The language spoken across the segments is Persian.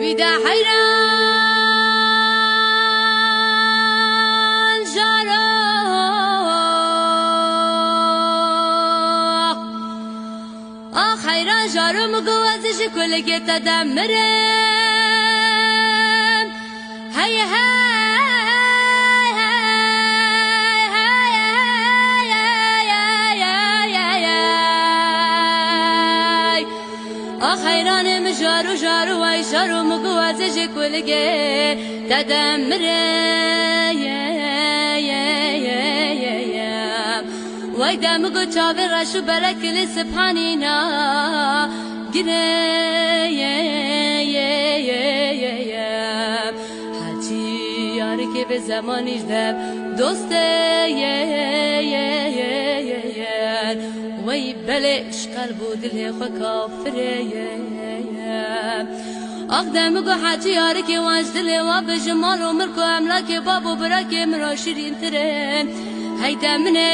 ویده حیران جارا آخ حیران جارا مگوازش کلگت دمرم هی هی حیرانم جارو جارو وای جارو مگوازش کلگه تدمره وای دمگو چاوه رشو برکل سبحانینا گره هرچی یاره که به زمانیش دم دوسته وی بلش قلب و دل خو کافره آخ دمگو حاجی یاره که واج دل و به جمال و ملک و املاک باب و براک مرا شیرین تره هی دمنه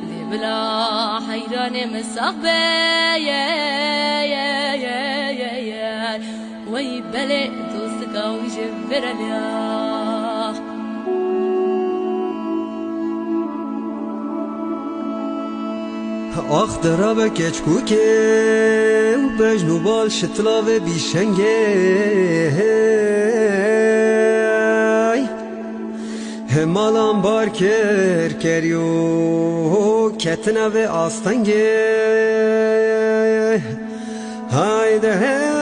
دی بلا حیران مساقبه وی بله دوست قوی جبر الیا آخ درابه کچکو که و برجنو بال شتلاوه بیشنگه همالان بار کریو کتنه و آستنگه هایده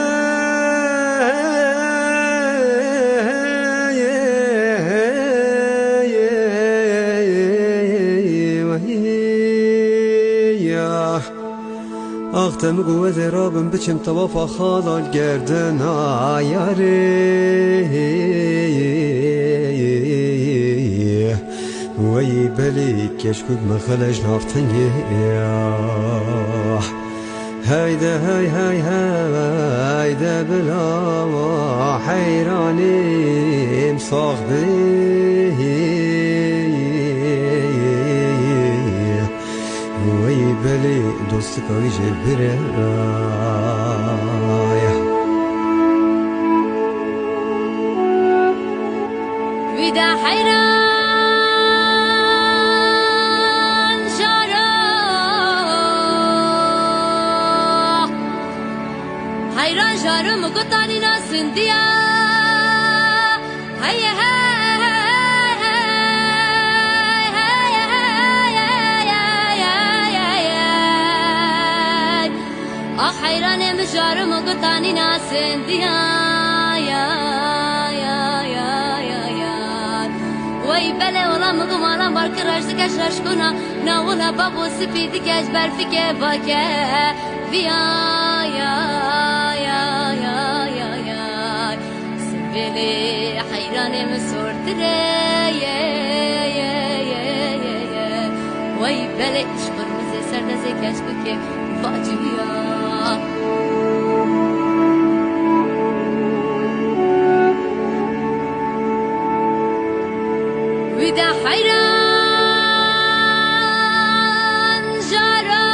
آخ تمگو و درابم بچم طوافا خالال گردن آیاره وی بلی کشکوک مخلج نافتنگه هایده های های هایده بلا حیرانیم صاحبه وی بلی دوست کاری جبره ویده حیران جارا حیران جارا مگتانی ناسندیا هی حیران مجارو مگتانی ناسندیا وی بله اولا مگو مالا بارک راش دکش راش کنا ناولا بابو سپیدی کش برفی که باکه ویا سبیلی حیران مسورتره وی بله اشکر مزه سردزه کشکو که فاجبیا ویده حیران جارا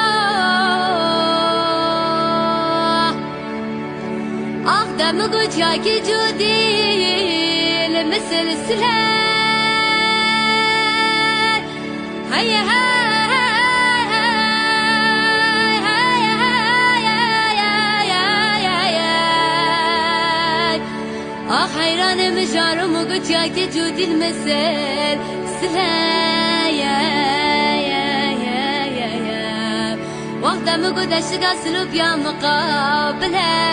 آخ دمگو جاکی جودی لمثل سله هی حیران مجارو مگو که جودی المثل سلایا وقت مگو دشتگا سلوب یا مقابله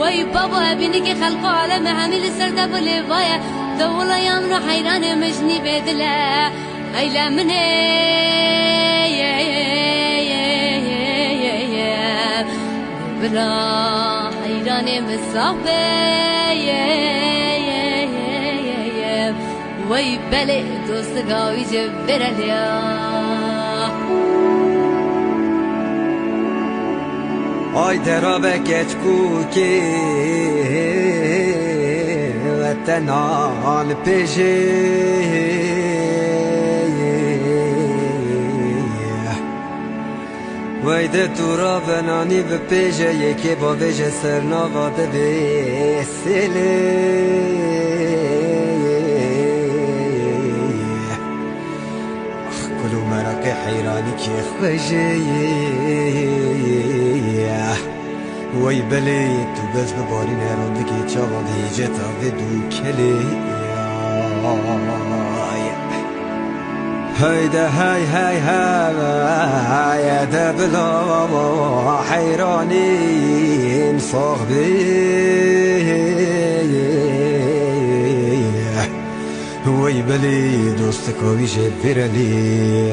وی بابا ابینی که خلقو عالم حمیل سرده بلیوایا دولا یامنو حیران مجنی بدله ایلا منه بلا حیران مسافه وی بله دوست گاوی جبر الیا آی درابه کچکو که وطنان پیشه ویده تو را بنانی به پیجه یکی با ویجه سرناواده بیسیلی کلو مرق حیرانی که خوشی وی بلی تو بز بباری نرندگی چاوا دیجه تا به دو کلی هيدا هاي هاي هاي ده بلا حيرانين صاحبي وي بلي دوستك ويجي برلي